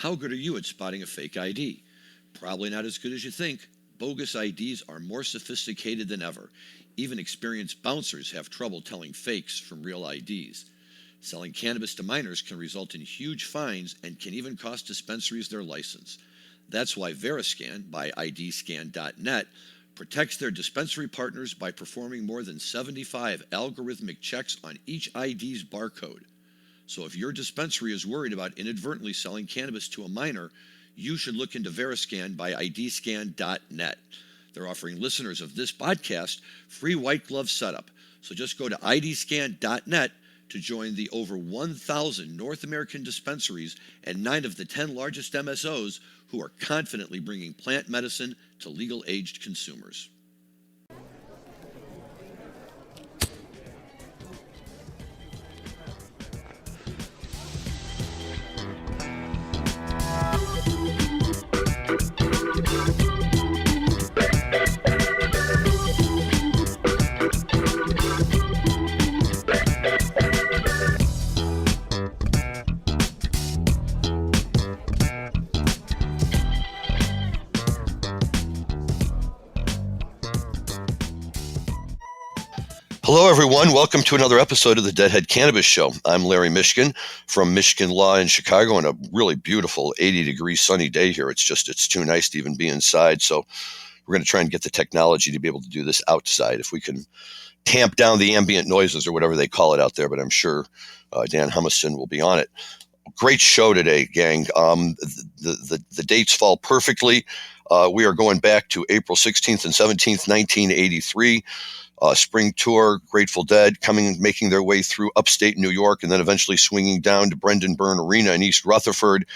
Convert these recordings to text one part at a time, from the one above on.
How good are you at spotting a fake ID? Probably not as good as you think. Bogus IDs are more sophisticated than ever. Even experienced bouncers have trouble telling fakes from real IDs. Selling cannabis to minors can result in huge fines and can even cost dispensaries their license. That's why Veriscan, by IDscan.net, protects their dispensary partners by performing more than 75 algorithmic checks on each ID's barcode. So if your dispensary is worried about inadvertently selling cannabis to a minor, you should look into Veriscan by IDscan.net. They're offering listeners of this podcast free white glove setup. So just go to IDscan.net to join the over 1,000 North American dispensaries and 9 of the 10 largest MSOs who are confidently bringing plant medicine to legal-aged consumers. Hello, everyone. Welcome to another episode of the Deadhead Cannabis Show. I'm Larry Mishkin from Mishkin Law in Chicago on a really beautiful 80-degree sunny day here. It's too nice to even be inside. So we're going to try and get the technology to be able to do this outside if we can tamp down the ambient noises or whatever they call it out there. But I'm sure Dan Humiston will be on it. Great show today, gang. The dates fall perfectly. We are going back to April 16th and 17th, 1983. Spring tour, Grateful Dead, making their way through upstate New York and then eventually swinging down to Brendan Byrne Arena in East Rutherford.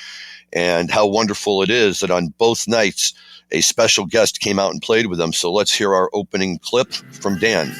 And how wonderful it is that on both nights, a special guest came out and played with them. So let's hear our opening clip from Dan.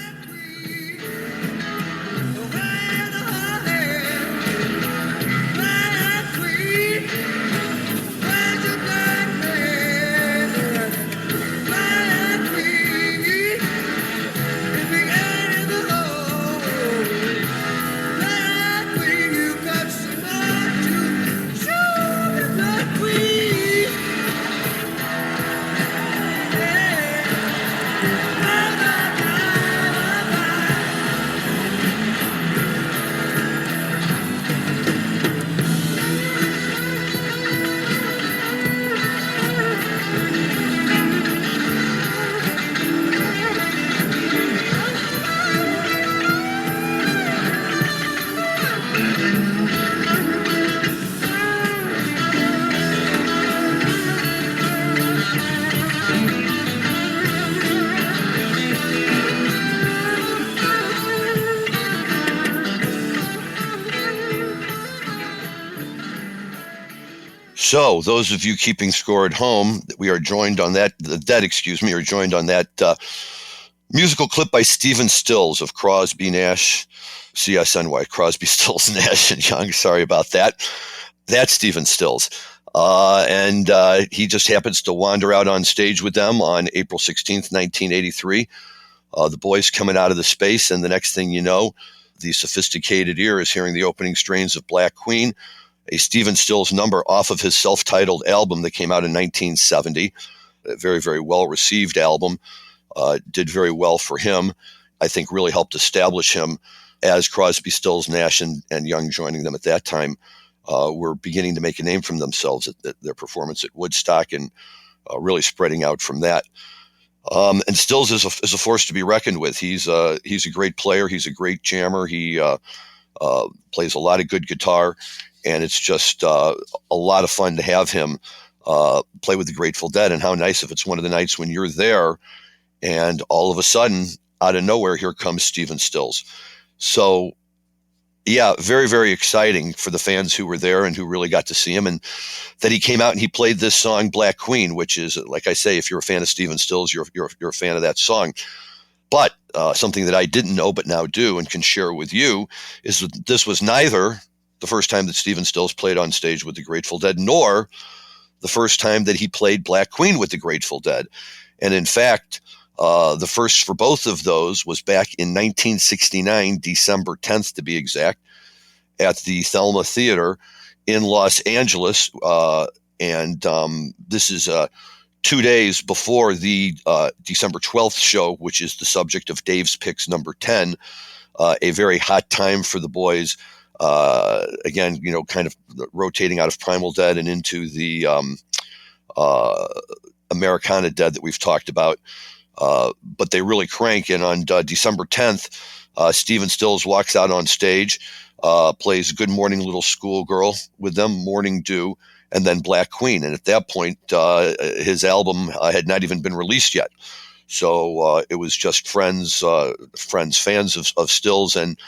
So, those of you keeping score at home, we are joined on that, are joined on that musical clip by Stephen Stills of Crosby, Nash, CSNY, Crosby, Stills, Nash, and Young. Sorry about that. That's Stephen Stills. And he just happens to wander out on stage with them on April 16th, 1983. The boys coming out of the space, and the next thing you know, the sophisticated ear is hearing the opening strains of Black Queen, a Stephen Stills number off of his self-titled album that came out in 1970. A very, very well-received album. Did very well for him. I think really helped establish him as Crosby, Stills, Nash, and Young joining them at that time. Were beginning to make a name for themselves at their performance at Woodstock and really spreading out from that. And Stills is a force to be reckoned with. He's a great player. He's a great jammer. He plays a lot of good guitar. And it's just a lot of fun to have him play with the Grateful Dead. And how nice if it's one of the nights when you're there and all of a sudden, out of nowhere, here comes Stephen Stills. So, yeah, very, very exciting for the fans who were there and who really got to see him. And that he came out and he played this song, Black Queen, which is, like I say, if you're a fan of Stephen Stills, you're a fan of that song. But something that I didn't know but now do and can share with you is that this was neither the first time that Stephen Stills played on stage with the Grateful Dead, nor the first time that he played Black Queen with the Grateful Dead. And in fact, the first for both of those was back in 1969, December 10th to be exact, at the Thelma Theater in Los Angeles. And this is 2 days before the December 12th show, which is the subject of Dave's Picks number 10, a very hot time for the boys. Again, kind of rotating out of Primal Dead and into the Americana Dead that we've talked about. But they really crank. And on December 10th, Stephen Stills walks out on stage, plays Good Morning Little Schoolgirl with them, Morning Dew, and then Black Queen. And at that point, his album had not even been released yet. So it was just fans of Stills, and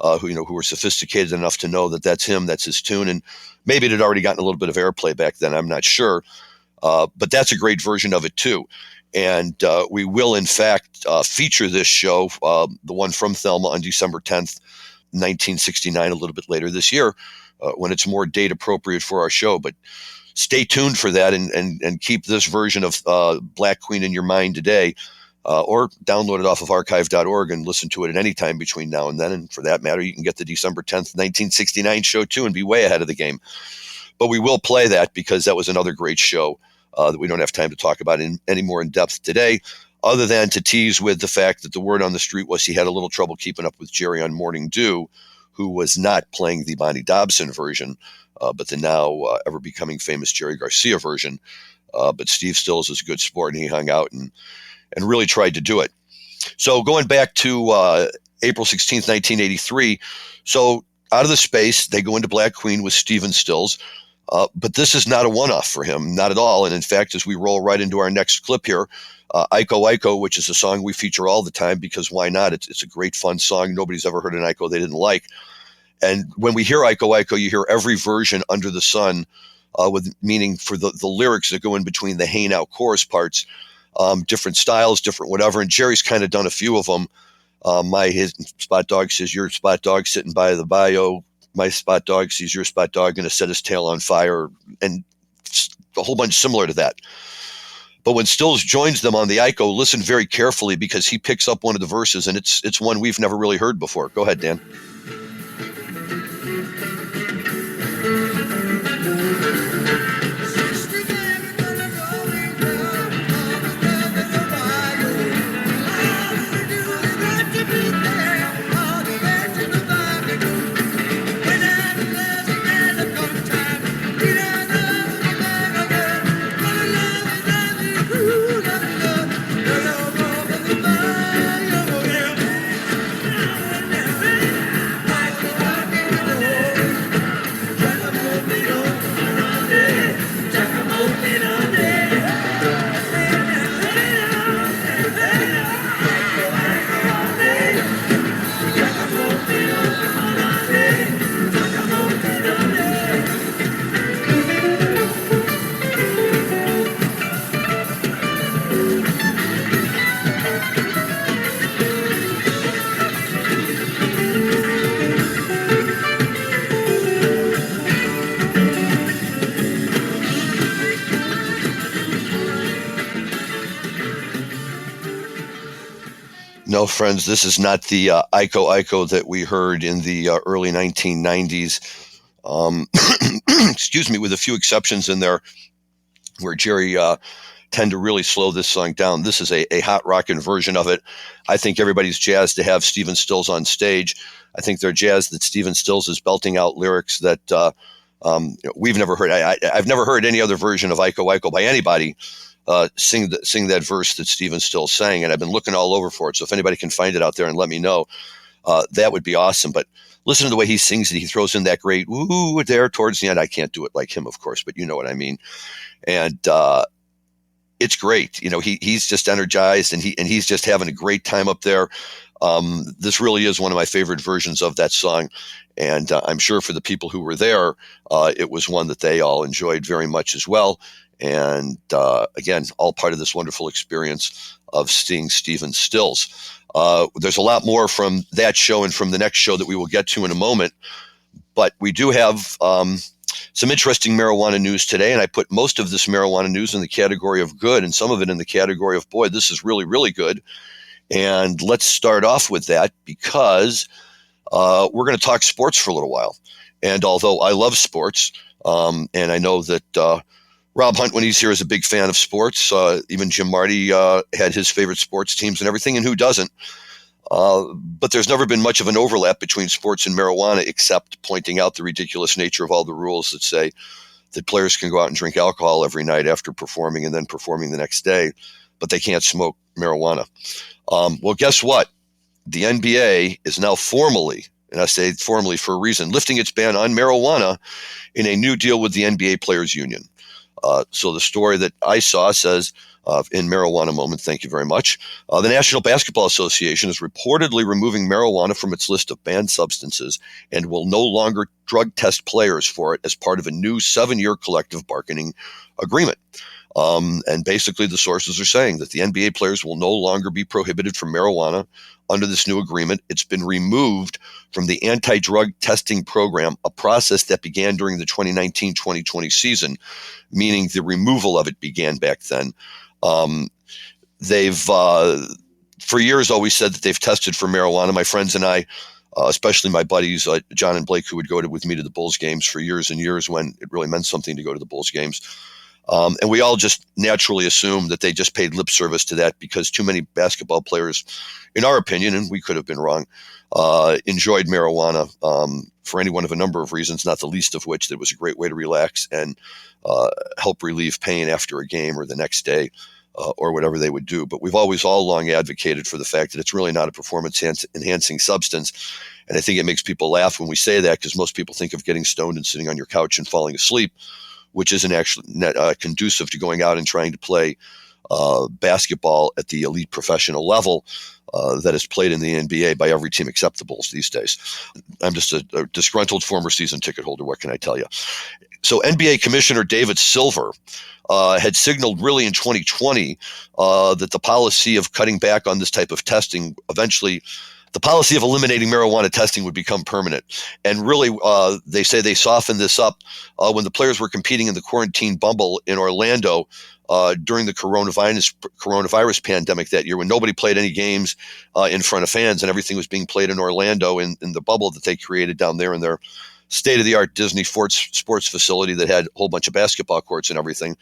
who were sophisticated enough to know that that's him, that's his tune. And maybe it had already gotten a little bit of airplay back then, I'm not sure. But that's a great version of it too. And we will, in fact, feature this show, the one from Thelma, on December 10th, 1969, a little bit later this year, when it's more date appropriate for our show. But stay tuned for that, and keep this version of Black Queen in your mind today, or download it off of archive.org and listen to it at any time between now and then. And for that matter, you can get the December 10th, 1969 show too and be way ahead of the game. But we will play that because that was another great show that we don't have time to talk about any more in depth today, other than to tease with the fact that the word on the street was he had a little trouble keeping up with Jerry on Morning Dew, who was not playing the Bonnie Dobson version, but the now ever becoming famous Jerry Garcia version. But Steve Stills is a good sport, and he hung out and really tried to do it. So going back to April 16th, 1983, so out of the space, they go into Black Queen with Stephen Stills. But this is not a one-off for him, not at all. And in fact, as we roll right into our next clip here, Iko Iko, which is a song we feature all the time because why not? It's a great, fun song. Nobody's ever heard an Iko they didn't like. And when we hear Iko Iko, you hear every version under the sun, with meaning for the lyrics that go in between the hey now chorus parts, different styles, different whatever. And Jerry's kind of done a few of them. His spot dog says, your spot dog sitting by the bayou. My spot dog sees your spot dog going to set his tail on fire, and a whole bunch similar to that. But when Stills joins them on the Iko, listen very carefully because he picks up one of the verses, and it's one we've never really heard before. Go ahead, Dan. No, friends, this is not the Iko Iko that we heard in the early 1990s. Excuse me, with a few exceptions in there where Jerry tend to really slow this song down. This is a hot rockin' version of it. I think everybody's jazzed to have Stephen Stills on stage. I think they're jazzed that Stephen Stills is belting out lyrics that we've never heard. I've never heard any other version of Iko Iko by anybody sing that verse that Stephen Stills sang, and I've been looking all over for it. So if anybody can find it out there and let me know, that would be awesome. But listen to the way he sings it. He throws in that great "ooh" there towards the end. I can't do it like him, of course, but you know what I mean. And it's great. He's just energized, and he's just having a great time up there. This really is one of my favorite versions of that song. And I'm sure for the people who were there, it was one that they all enjoyed very much as well. And again, all part of this wonderful experience of seeing Stephen Stills. There's a lot more from that show and from the next show that we will get to in a moment. But we do have some interesting marijuana news today. And I put most of this marijuana news in the category of good and some of it in the category of, boy, this is really, really good. And let's start off with that because we're going to talk sports for a little while. And although I love sports, and I know that Rob Hunt, when he's here, is a big fan of sports. Even Jim Marty had his favorite sports teams and everything, and who doesn't? But there's never been much of an overlap between sports and marijuana, except pointing out the ridiculous nature of all the rules that say that players can go out and drink alcohol every night after performing and then performing the next day, but they can't smoke marijuana. Well, guess what? The NBA is now formally, and I say formally for a reason, lifting its ban on marijuana in a new deal with the NBA Players Union. So the story that I saw says, in Marijuana Moment, thank you very much, the National Basketball Association is reportedly removing marijuana from its list of banned substances and will no longer drug test players for it as part of a new 7-year collective bargaining agreement. And basically the sources are saying that the NBA players will no longer be prohibited from marijuana under this new agreement. It's been removed from the anti-drug testing program, a process that began during the 2019-2020 season, meaning the removal of it began back then. They've, for years, always said that they've tested for marijuana. My friends and I, especially my buddies, John and Blake, who would go with me to the Bulls games for years and years when it really meant something to go to the Bulls games. And we all just naturally assumed that they just paid lip service to that because too many basketball players, in our opinion, and we could have been wrong, enjoyed marijuana for any one of a number of reasons, not the least of which that it was a great way to relax and help relieve pain after a game or the next day or whatever they would do. But we've always all long advocated for the fact that it's really not a performance-enhancing substance. And I think it makes people laugh when we say that because most people think of getting stoned and sitting on your couch and falling asleep, which isn't actually conducive to going out and trying to play basketball at the elite professional level that is played in the NBA by every team except the Bulls these days. I'm just a disgruntled former season ticket holder. What can I tell you? So NBA Commissioner David Silver had signaled really in 2020 that the policy of cutting back on this type of testing eventually, the policy of eliminating marijuana testing would become permanent. And really, they say they softened this up when the players were competing in the quarantine bubble in Orlando during the coronavirus pandemic that year, when nobody played any games in front of fans and everything was being played in Orlando in the bubble that they created down there in their state-of-the-art Disney sports facility that had a whole bunch of basketball courts and everything.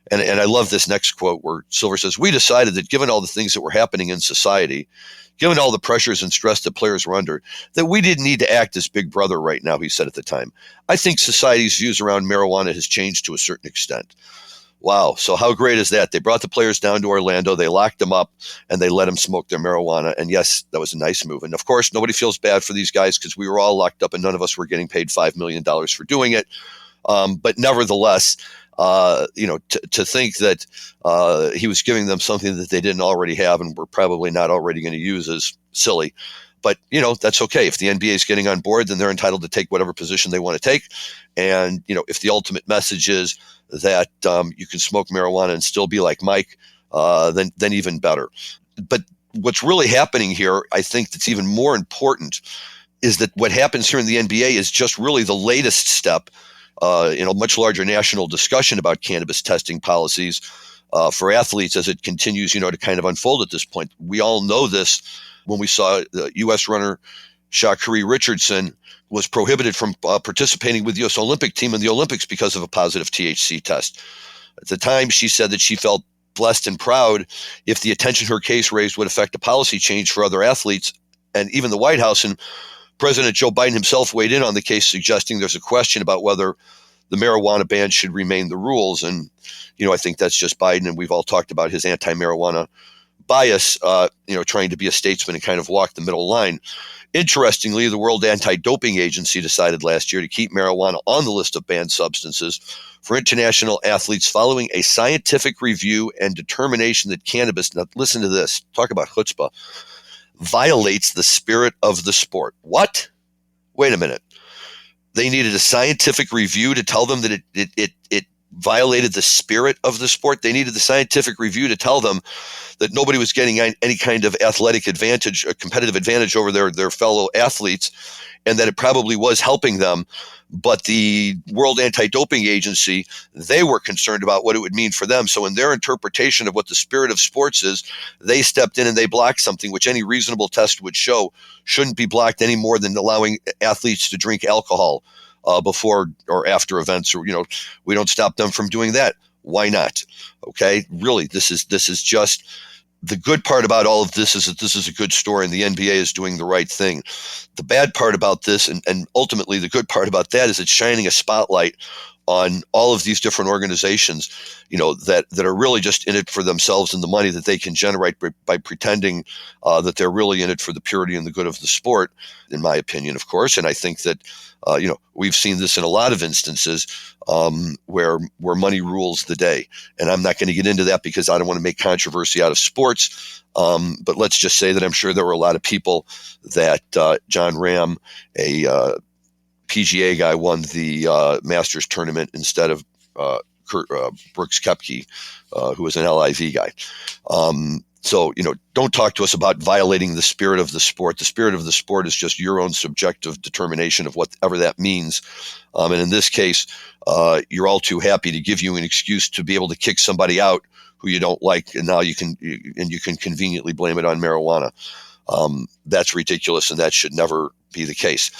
And I love this next quote where Silver says, "We decided that given all the things that were happening in society, given all the pressures and stress that players were under, that we didn't need to act as big brother right now," he said at the time. "I think society's views around marijuana has changed to a certain extent." Wow. So how great is that? They brought the players down to Orlando, they locked them up, and they let them smoke their marijuana. And yes, that was a nice move. And of course, nobody feels bad for these guys because we were all locked up and none of us were getting paid $5 million for doing it. But nevertheless, to think that he was giving them something that they didn't already have and were probably not already going to use is silly. But, that's okay. If the NBA is getting on board, then they're entitled to take whatever position they want to take. And, if the ultimate message is that you can smoke marijuana and still be like Mike, then even better. But what's really happening here, I think that's even more important, is that what happens here in the NBA is just really the latest step in a much larger national discussion about cannabis testing policies for athletes as it continues, to kind of unfold at this point. We all know this when we saw the U.S. runner Sha'Carri Richardson was prohibited from participating with the U.S. Olympic team in the Olympics because of a positive THC test. At the time, she said that she felt blessed and proud if the attention her case raised would affect a policy change for other athletes. And even the White House and President Joe Biden himself weighed in on the case, suggesting there's a question about whether the marijuana ban should remain the rules. And, I think that's just Biden. And we've all talked about his anti-marijuana bias, trying to be a statesman and kind of walk the middle line. Interestingly, the World Anti-Doping Agency decided last year to keep marijuana on the list of banned substances for international athletes following a scientific review and determination that cannabis, now listen to this, talk about chutzpah, violates the spirit of the sport. What? Wait a minute. They needed a scientific review to tell them that it violated the spirit of the sport. They needed the scientific review to tell them that nobody was getting any kind of athletic advantage, a competitive advantage over their fellow athletes, and that it probably was helping them. But the World Anti-Doping Agency, they were concerned about what it would mean for them. So in their interpretation of what the spirit of sports is, they stepped in and they blocked something which any reasonable test would show shouldn't be blocked any more than allowing athletes to drink alcohol before or after events, or we don't stop them from doing that. Why not? Okay, really, this is just the good part about all of this is that this is a good story and the NBA is doing the right thing. The bad part about this, and ultimately the good part about that, is it's shining a spotlight on all of these different organizations, that are really just in it for themselves and the money that they can generate by pretending that they're really in it for the purity and the good of the sport, in my opinion, of course. And I think that, we've seen this in a lot of instances where money rules the day. And I'm not going to get into that because I don't want to make controversy out of sports. But let's just say that I'm sure there were a lot of people that John Ram, a PGA guy, won the Masters tournament instead of Brooks Koepka, who was an LIV guy. So, don't talk to us about violating the spirit of the sport. The spirit of the sport is just your own subjective determination of whatever that means. And in this case, you're all too happy to give you an excuse to be able to kick somebody out who you don't like, and now you can conveniently blame it on marijuana. That's ridiculous, and that should never be the case.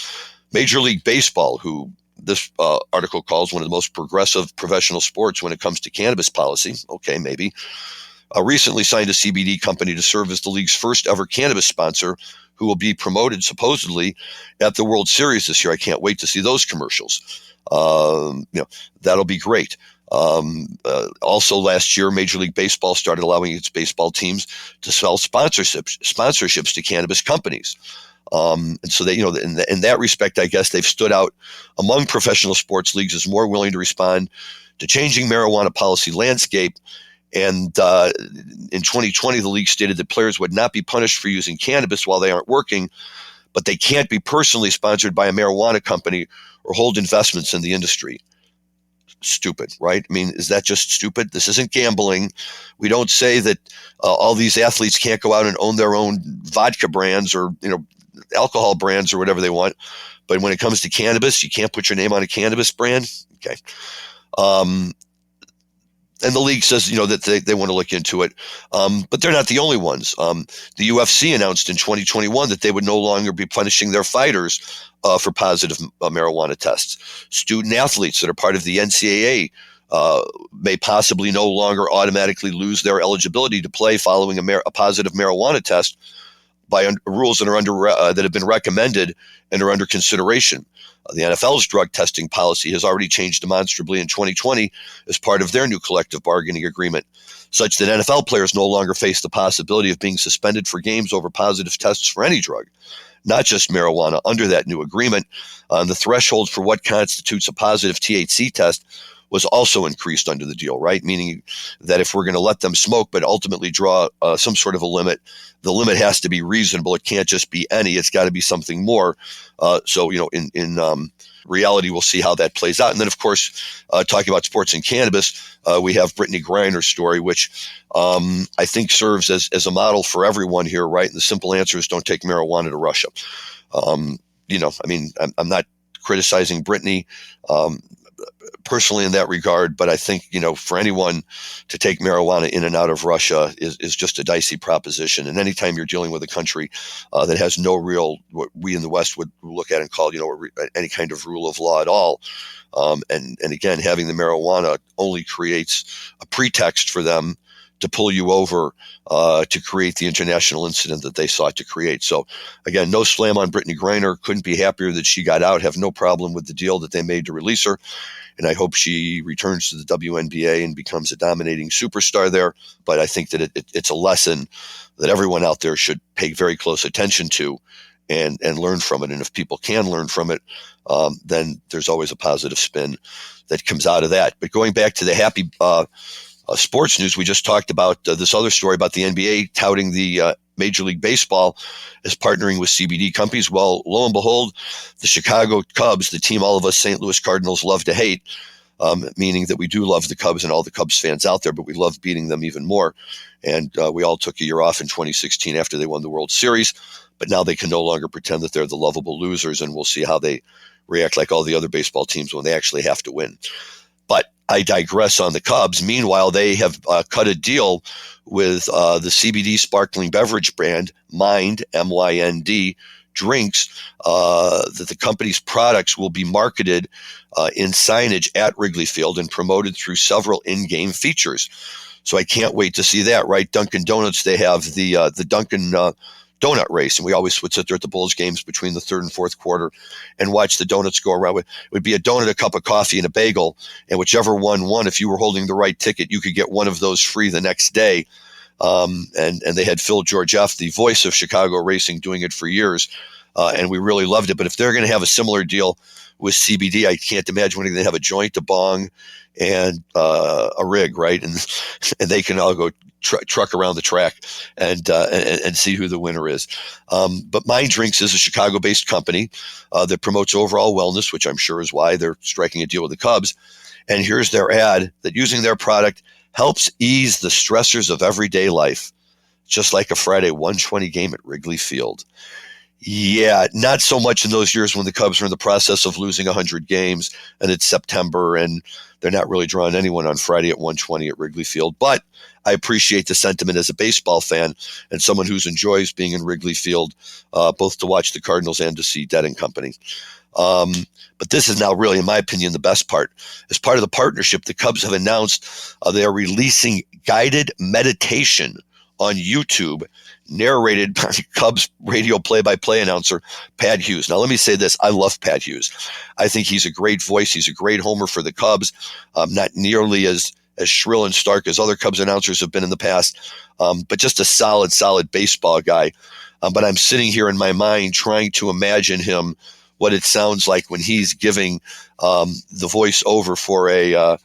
Major League Baseball, who this article calls one of the most progressive professional sports when it comes to cannabis policy, okay, maybe, recently signed a CBD company to serve as the league's first ever cannabis sponsor, who will be promoted supposedly at the World Series this year. I can't wait to see those commercials. That'll be great. Also last year, Major League Baseball started allowing its baseball teams to sell sponsorships to cannabis companies. And so they, in that respect, I guess they've stood out among professional sports leagues as more willing to respond to changing marijuana policy landscape. And in 2020, the league stated that players would not be punished for using cannabis while they aren't working, but they can't be personally sponsored by a marijuana company or hold investments in the industry. Stupid, right? I mean, is that just stupid? This isn't gambling. We don't say that all these athletes can't go out and own their own vodka brands or, alcohol brands or whatever they want. But when it comes to cannabis, you can't put your name on a cannabis brand. Okay. And the league says, that they want to look into it. But they're not the only ones. The UFC announced in 2021 that they would no longer be punishing their fighters for positive marijuana tests. Student athletes that are part of the NCAA may possibly no longer automatically lose their eligibility to play following a positive marijuana test by rules that are that have been recommended and are under consideration. The NFL's drug testing policy has already changed demonstrably in 2020 as part of their new collective bargaining agreement, such that NFL players no longer face the possibility of being suspended for games over positive tests for any drug, not just marijuana. Under that new agreement, the threshold for what constitutes a positive THC test was also increased under the deal, right? Meaning that if we're going to let them smoke but ultimately draw some sort of a limit, the limit has to be reasonable. It can't just be any. It's got to be something more. So in reality, we'll see how that plays out. And then, of course, talking about sports and cannabis, we have Brittany Griner's story, which I think serves as a model for everyone here, right? And the simple answer is don't take marijuana to Russia. I'm not criticizing Brittany personally in that regard, but I think, for anyone to take marijuana in and out of Russia is just a dicey proposition. And anytime you're dealing with a country that has no real, what we in the West would look at and call, any kind of rule of law at all. And again, having the marijuana only creates a pretext for them to pull you over to create the international incident that they sought to create. So again, no slam on Brittany Griner. Couldn't be happier that she got out. Have no problem with the deal that they made to release her. And I hope she returns to the WNBA and becomes a dominating superstar there. But I think that it's a lesson that everyone out there should pay very close attention to and learn from it. And if people can learn from it, then there's always a positive spin that comes out of that. But going back to the happy sports news, we just talked about this other story about the NBA touting the Major League Baseball as partnering with CBD companies. Well, lo and behold, the Chicago Cubs, the team all of us St. Louis Cardinals love to hate, meaning that we do love the Cubs and all the Cubs fans out there, but we love beating them even more. And we all took a year off in 2016 after they won the World Series, but now they can no longer pretend that they're the lovable losers, and we'll see how they react like all the other baseball teams when they actually have to win. But I digress on the Cubs. Meanwhile, they have cut a deal with the CBD sparkling beverage brand Mind, MYND, drinks, that the company's products will be marketed in signage at Wrigley Field and promoted through several in-game features. So I can't wait to see that, right? Dunkin' Donuts, they have the Dunkin' donut race, and we always would sit there at the Bulls games between the third and fourth quarter and watch the donuts go around. It would be a donut, a cup of coffee, and a bagel, and whichever one won, if you were holding the right ticket, you could get one of those free the next day. And they had Phil George F., the voice of Chicago racing, doing it for years, and we really loved it. But if they're going to have a similar deal with CBD, I can't imagine when they have a joint, a bong, and a rig, right? And they can all go truck around the track and see who the winner is. But Mind Drinks is a Chicago-based company that promotes overall wellness, which I'm sure is why they're striking a deal with the Cubs. And here's their ad that using their product helps ease the stressors of everyday life, just like a Friday 120 game at Wrigley Field. Yeah, not so much in those years when the Cubs are in the process of losing 100 games and it's September and they're not really drawing anyone on Friday at 120 at Wrigley Field. But I appreciate the sentiment as a baseball fan and someone who enjoys being in Wrigley Field, both to watch the Cardinals and to see Dead and Company. But this is now really, in my opinion, the best part. As part of the partnership, the Cubs have announced they are releasing guided meditation on YouTube, narrated by Cubs radio play-by-play announcer Pat Hughes. Now, let me say this. I love Pat Hughes. I think he's a great voice. He's a great homer for the Cubs, not nearly as shrill and stark as other Cubs announcers have been in the past, but just a solid baseball guy. But I'm sitting here in my mind trying to imagine him, what it sounds like when he's giving the voice over for a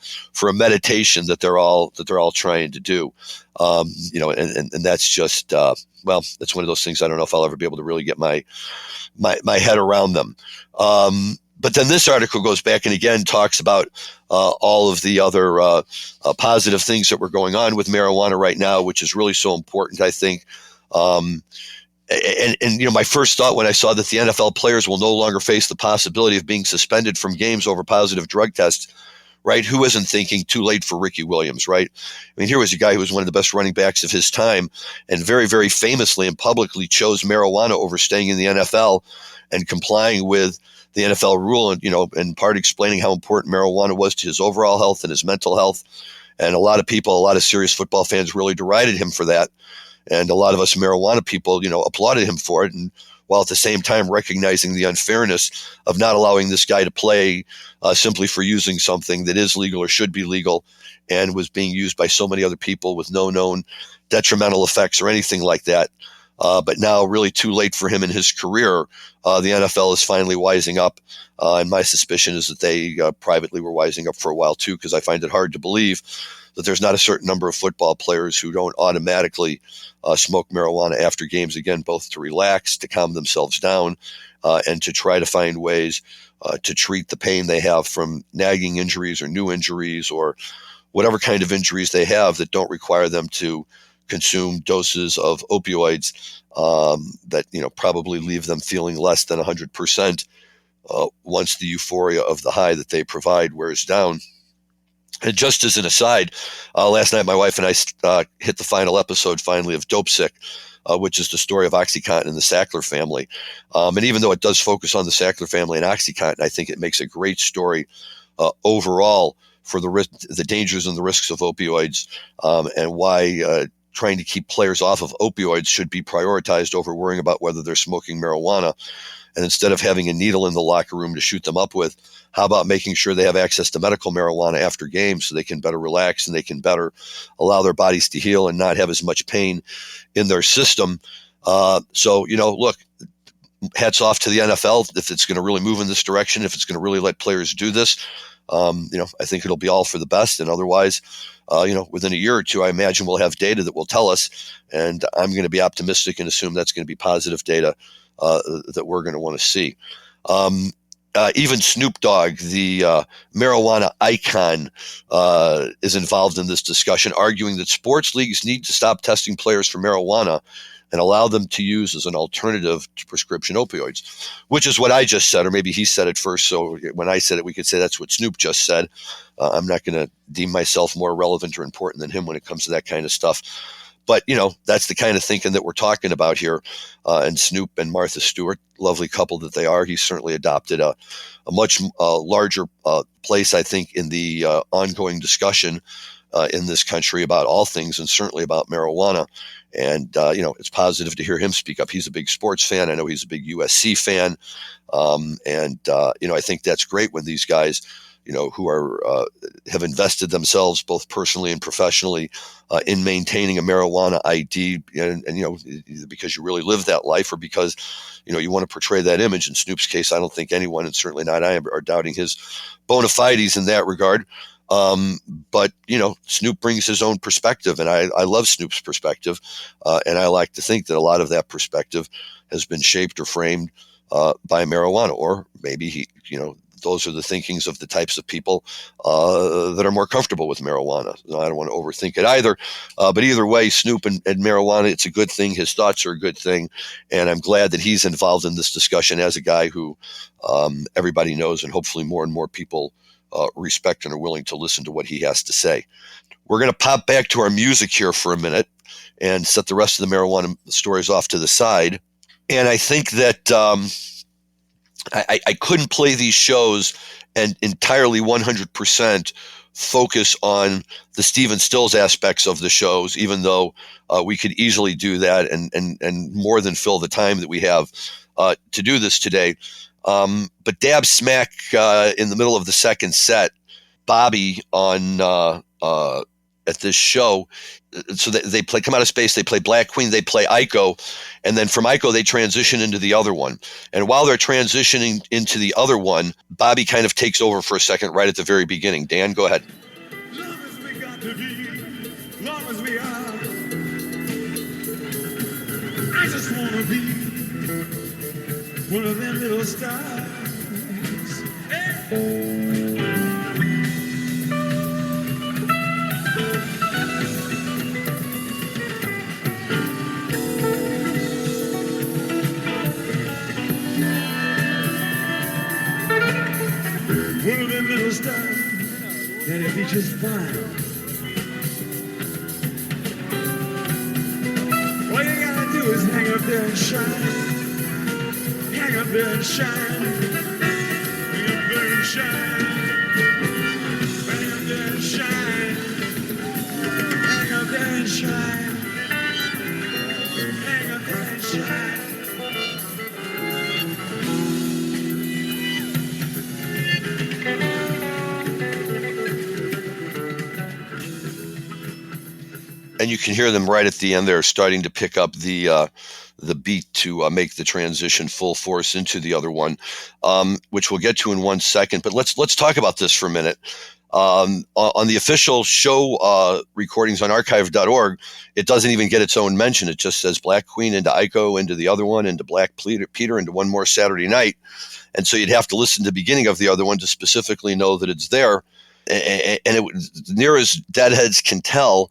meditation that they're all trying to do. And that's just that's one of those things I don't know if I'll ever be able to really get my head around them. But then this article goes back and again talks about all of the other positive things that were going on with marijuana right now, which is really so important, I think. And my first thought when I saw that the NFL players will no longer face the possibility of being suspended from games over positive drug tests, right? Who isn't thinking too late for Ricky Williams, right? I mean, here was a guy who was one of the best running backs of his time and very, very famously and publicly chose marijuana over staying in the NFL and complying with the NFL rule and, in part explaining how important marijuana was to his overall health and his mental health. And a lot of serious football fans really derided him for that. And a lot of us marijuana people, applauded him for it. And while at the same time recognizing the unfairness of not allowing this guy to play simply for using something that is legal or should be legal and was being used by so many other people with no known detrimental effects or anything like that. But now really too late for him in his career. The NFL is finally wising up. And my suspicion is that they privately were wising up for a while too, because I find it hard to believe that there's not a certain number of football players who don't automatically smoke marijuana after games, again, both to relax, to calm themselves down, and to try to find ways to treat the pain they have from nagging injuries or new injuries or whatever kind of injuries they have that don't require them to consume doses of opioids that probably leave them feeling less than 100% once the euphoria of the high that they provide wears down. And just as an aside, last night my wife and I hit the final episode finally of Dope Sick, which is the story of OxyContin and the Sackler family. And even though it does focus on the Sackler family and OxyContin, I think it makes a great story overall for the dangers and the risks of opioids and why trying to keep players off of opioids should be prioritized over worrying about whether they're smoking marijuana. And instead of having a needle in the locker room to shoot them up with, how about making sure they have access to medical marijuana after games so they can better relax and they can better allow their bodies to heal and not have as much pain in their system. Look, hats off to the NFL if it's going to really move in this direction, if it's going to really let players do this. I think it'll be all for the best. And otherwise, within a year or two, I imagine we'll have data that will tell us. And I'm going to be optimistic and assume that's going to be positive data that we're going to want to see. Even Snoop Dogg, the marijuana icon, is involved in this discussion, arguing that sports leagues need to stop testing players for marijuana and allow them to use as an alternative to prescription opioids, which is what I just said, or maybe he said it first. So when I said it, we could say that's what Snoop just said. I'm not going to deem myself more relevant or important than him when it comes to that kind of stuff. But, that's the kind of thinking that we're talking about here. And Snoop and Martha Stewart, lovely couple that they are, he's certainly adopted a much larger place, I think, in the ongoing discussion in this country about all things, and certainly about marijuana. And, it's positive to hear him speak up. He's a big sports fan. I know he's a big USC fan. I think that's great when these guys, who are have invested themselves both personally and professionally in maintaining a marijuana ID, and either because you really live that life or because you want to portray that image. In Snoop's case, I don't think anyone, and certainly not I, are doubting his bona fides in that regard. But Snoop brings his own perspective, and I love Snoop's perspective, and I like to think that a lot of that perspective has been shaped or framed by marijuana, or maybe those are the thinkings of the types of people that are more comfortable with marijuana. I don't want to overthink it either. But either way, Snoop and marijuana, it's a good thing. His thoughts are a good thing. And I'm glad that he's involved in this discussion as a guy who everybody knows, and hopefully more and more people respect and are willing to listen to what he has to say. We're going to pop back to our music here for a minute and set the rest of the marijuana stories off to the side. And I think that I couldn't play these shows and entirely 100% focus on the Stephen Stills aspects of the shows, even though we could easily do that and more than fill the time that we have to do this today. But dab smack in the middle of the second set, Bobby on at this show. So they play Come Out of Space, they play Black Queen, they play Ico, and then from Ico they transition into the other one. And while they're transitioning into the other one, Bobby kind of takes over for a second right at the very beginning. Dan, go ahead. Long as we got to be, long as we are, I just want to be one of them little stars. Hey. One of them little stars that'll be just fine. All you gotta do is hang up there and shine. Hang up there and shine. Hang up there and shine. Hang up there and shine. Hang up there and shine. Hang up there and shine. And you can hear them right at the end there starting to pick up the beat to make the transition full force into the other one, which we'll get to in 1 second. But let's talk about this for a minute. On the official show recordings on archive.org, it doesn't even get its own mention. It just says Black Queen into Ico, into the other one, into Black Peter, into One More Saturday Night. And so you'd have to listen to the beginning of the other one to specifically know that it's there. And it, near as Deadheads can tell,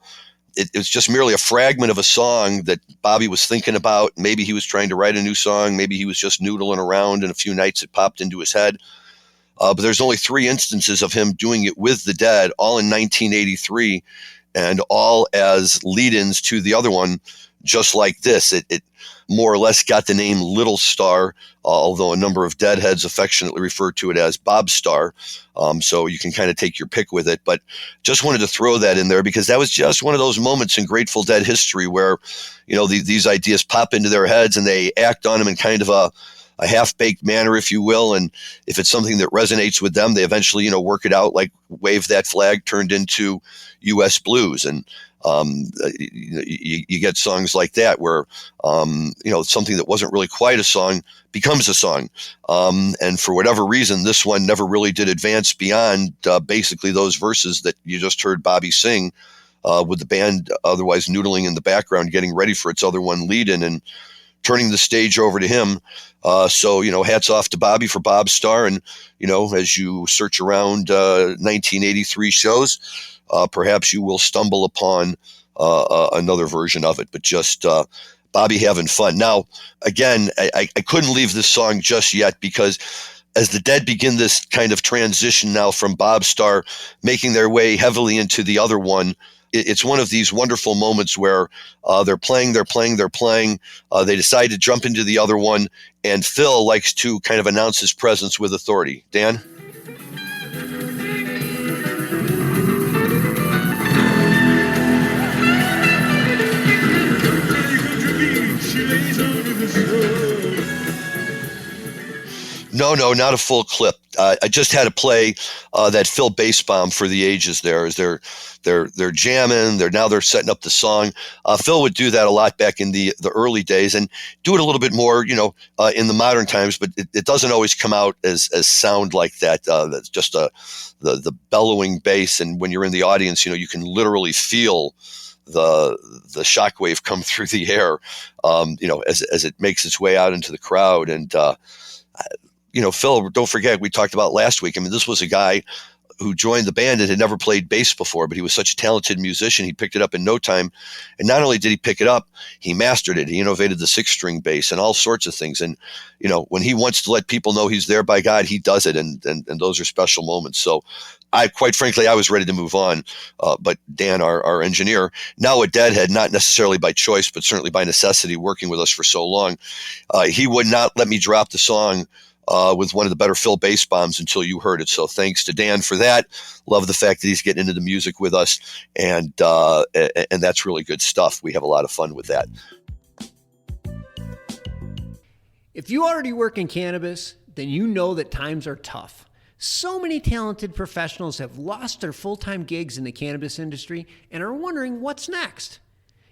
it was just merely a fragment of a song that Bobby was thinking about. Maybe he was trying to write a new song. Maybe he was just noodling around, and a few nights it popped into his head. But there's only 3 instances of him doing it with the Dead, all in 1983, and all as lead-ins to the other one, just like this. It more or less got the name Little Star, although a number of Deadheads affectionately refer to it as Bob Star. So you can kind of take your pick with it. But just wanted to throw that in there because that was just one of those moments in Grateful Dead history where, these ideas pop into their heads and they act on them in kind of a half-baked manner, if you will. And if it's something that resonates with them, they eventually, work it out, like Wave That Flag turned into U.S. Blues. And you get songs like that where, something that wasn't really quite a song becomes a song. And for whatever reason, this one never really did advance beyond basically those verses that you just heard Bobby sing with the band otherwise noodling in the background, getting ready for its other one lead-in and turning the stage over to him. So, hats off to Bobby for Bob Star. And, as you search around 1983 shows, perhaps you will stumble upon another version of it, but just Bobby having fun. Now, again, I couldn't leave this song just yet because as the Dead begin this kind of transition now from Bob Starr, making their way heavily into the other one, it's one of these wonderful moments where they're playing. They decide to jump into the other one, and Phil likes to kind of announce his presence with authority. Dan? No, not a full clip. I just had to play that Phil bass bomb for the ages. There, as they're jamming. They're setting up the song. Phil would do that a lot back in the early days, and do it a little bit more, in the modern times. But it doesn't always come out as sound like that. That's just the bellowing bass, and when you're in the audience, you can literally feel the shockwave come through the air, as it makes its way out into the crowd. And Phil, don't forget, we talked about last week. I mean, this was a guy who joined the band and had never played bass before, but he was such a talented musician. He picked it up in no time. And not only did he pick it up, he mastered it. He innovated the 6-string bass and all sorts of things. And, when he wants to let people know he's there by God, he does it. And those are special moments. So quite frankly, I was ready to move on. But Dan, our engineer, now a Deadhead, not necessarily by choice, but certainly by necessity, working with us for so long, he would not let me drop the song with one of the better Phil bass bombs until you heard it. So thanks to Dan for that. Love the fact that he's getting into the music with us, and that's really good stuff. We have a lot of fun with that. If you already work in cannabis, then you know that times are tough. So many talented professionals have lost their full-time gigs in the cannabis industry and are wondering what's next.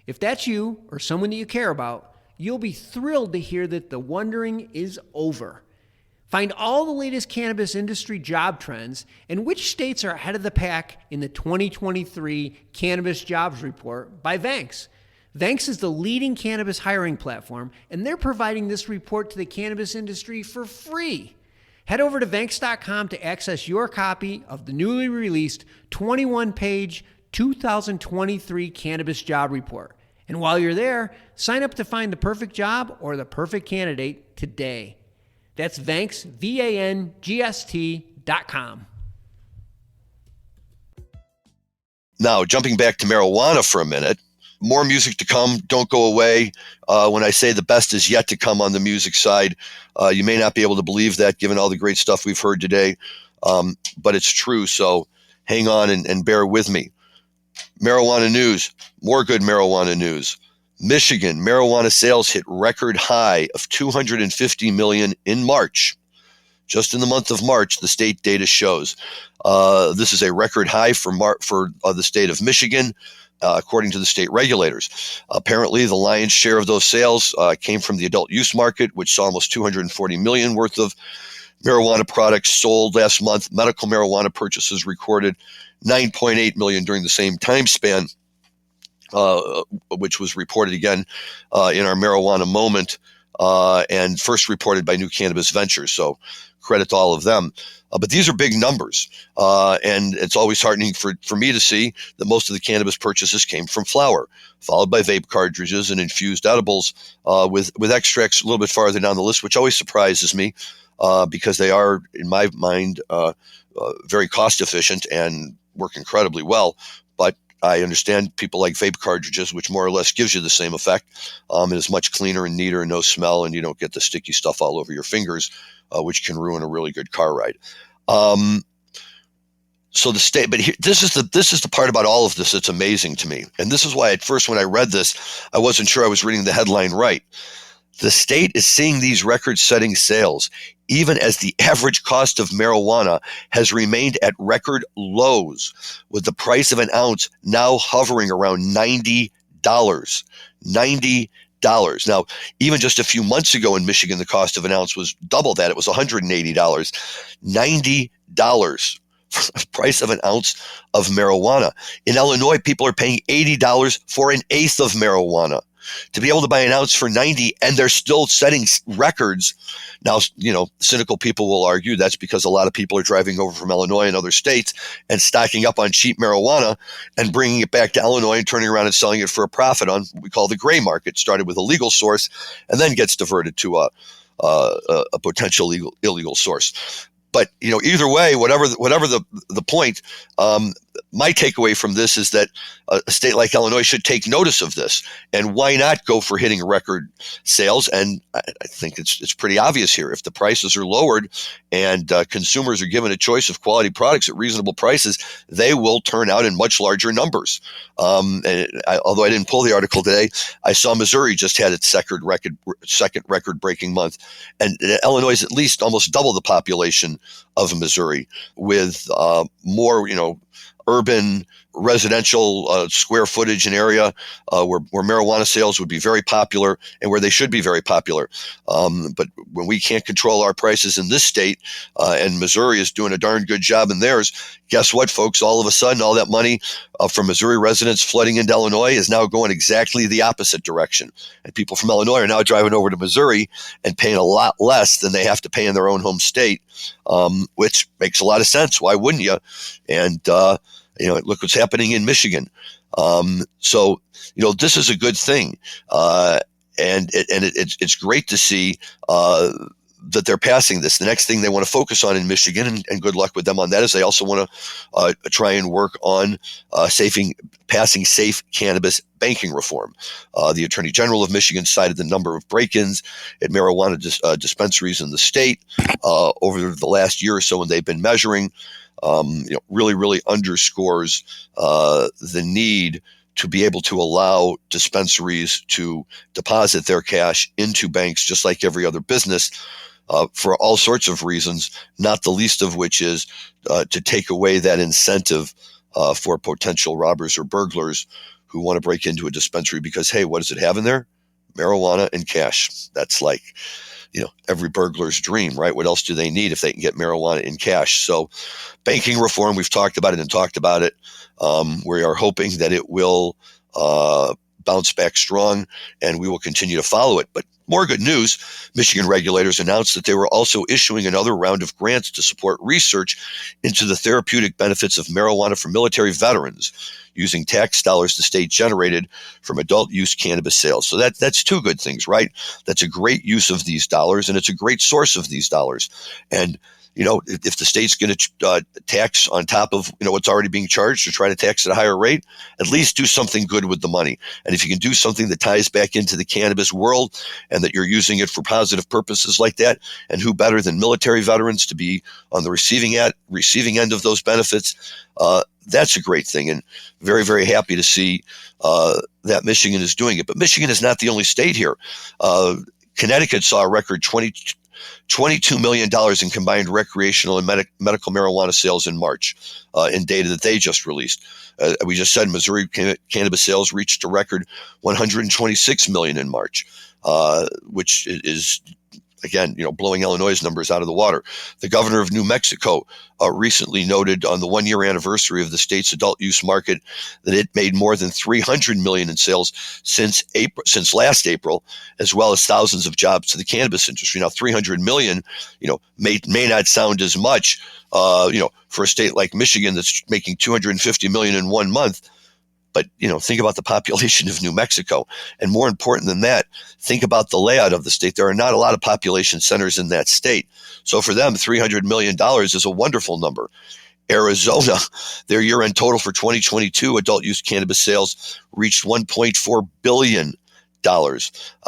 If that's you or someone that you care about, you'll be thrilled to hear that the wondering is over. Find all the latest cannabis industry job trends and which states are ahead of the pack in the 2023 Cannabis Jobs Report by Vanx. Vanx is the leading cannabis hiring platform, and they're providing this report to the cannabis industry for free. Head over to Vanx.com to access your copy of the newly released 21-page 2023 Cannabis Job Report. And while you're there, sign up to find the perfect job or the perfect candidate today. That's Vanx, VANGST.com. Now, jumping back to marijuana for a minute, more music to come. Don't go away. When I say the best is yet to come on the music side, you may not be able to believe that given all the great stuff we've heard today, but it's true. So hang on and bear with me. Marijuana news, more good marijuana news. Michigan marijuana sales hit record high of 250 million in March. Just in the month of March, the state data shows. This is a record high for the state of Michigan, according to the state regulators. Apparently, the lion's share of those sales came from the adult use market, which saw almost 240 million worth of marijuana products sold last month. Medical marijuana purchases recorded 9.8 million during the same time span, which was reported again in our marijuana moment and first reported by New Cannabis Ventures. So credit to all of them. But these are big numbers. And it's always heartening for me to see that most of the cannabis purchases came from flower, followed by vape cartridges and infused edibles with extracts a little bit farther down the list, which always surprises me because they are, in my mind, very cost efficient and work incredibly well. But I understand people like vape cartridges, which more or less gives you the same effect. It is much cleaner and neater and no smell, and you don't get the sticky stuff all over your fingers, which can ruin a really good car ride. So the state, but this is the part about all of this that's amazing to me. And this is why at first when I read this, I wasn't sure I was reading the headline right. The state is seeing these record-setting sales, even as the average cost of marijuana has remained at record lows, with the price of an ounce now hovering around $90. $90. Now, even just a few months ago in Michigan, the cost of an ounce was double that. It was $180. $90 for the price of an ounce of marijuana. In Illinois, people are paying $80 for an eighth of marijuana. To be able to buy an ounce for $90, and they're still setting records. Now, cynical people will argue that's because a lot of people are driving over from Illinois and other states and stocking up on cheap marijuana and bringing it back to Illinois and turning around and selling it for a profit on what we call the gray market. Started with a legal source and then gets diverted to a potential illegal source. But either way, whatever the point, my takeaway from this is that a state like Illinois should take notice of this, and why not go for hitting record sales? And I think it's pretty obvious here. If the prices are lowered and consumers are given a choice of quality products at reasonable prices, they will turn out in much larger numbers. Although I didn't pull the article today, I saw Missouri just had its second record-breaking month, and Illinois is at least almost double the population of Missouri, with more, urban residential square footage and area where marijuana sales would be very popular and where they should be very popular. But when we can't control our prices in this state, and Missouri is doing a darn good job in theirs, guess what, folks? All of a sudden, all that money from Missouri residents flooding into Illinois is now going exactly the opposite direction. And people from Illinois are now driving over to Missouri and paying a lot less than they have to pay in their own home state, which makes a lot of sense. Why wouldn't you? And look what's happening in Michigan. So this is a good thing, and it's great to see that they're passing this. The next thing they want to focus on in Michigan, and good luck with them on that, is they also want to try and work on passing safe cannabis banking reform. The Attorney General of Michigan cited the number of break-ins at marijuana dispensaries in the state over the last year or so when they've been measuring. Really underscores the need to be able to allow dispensaries to deposit their cash into banks just like every other business for all sorts of reasons, not the least of which is to take away that incentive for potential robbers or burglars who want to break into a dispensary because, hey, what does it have in there? Marijuana and cash. That's like every burglar's dream, right? What else do they need if they can get marijuana in cash? So banking reform, we've talked about it. We are hoping that it will bounce back strong, and we will continue to follow it. But more good news, Michigan regulators announced that they were also issuing another round of grants to support research into the therapeutic benefits of marijuana for military veterans, using tax dollars the state generated from adult use cannabis sales. So that's two good things, right? That's a great use of these dollars, and it's a great source of these dollars. And if the state's going to tax on top of what's already being charged, or try to tax at a higher rate, at least do something good with the money. And if you can do something that ties back into the cannabis world, and that you're using it for positive purposes like that, and who better than military veterans to be on the receiving end of those benefits? That's a great thing, and very, very happy to see that Michigan is doing it. But Michigan is not the only state here. Connecticut saw a record $22 million in combined recreational and medical marijuana sales in March, in data that they just released. We just said Missouri cannabis sales reached a record $126 million in March, which is, again, blowing Illinois' numbers out of the water. The governor of New Mexico recently noted on the one-year anniversary of the state's adult use market that it made more than $300 million in sales since last April, as well as thousands of jobs to the cannabis industry. Now, $300 million, may not sound as much, for a state like Michigan that's making $250 million in 1 month. But, think about the population of New Mexico. And more important than that, think about the layout of the state. There are not a lot of population centers in that state. So for them, $300 million is a wonderful number. Arizona, their year-end total for 2022 adult use cannabis sales reached $1.4 billion.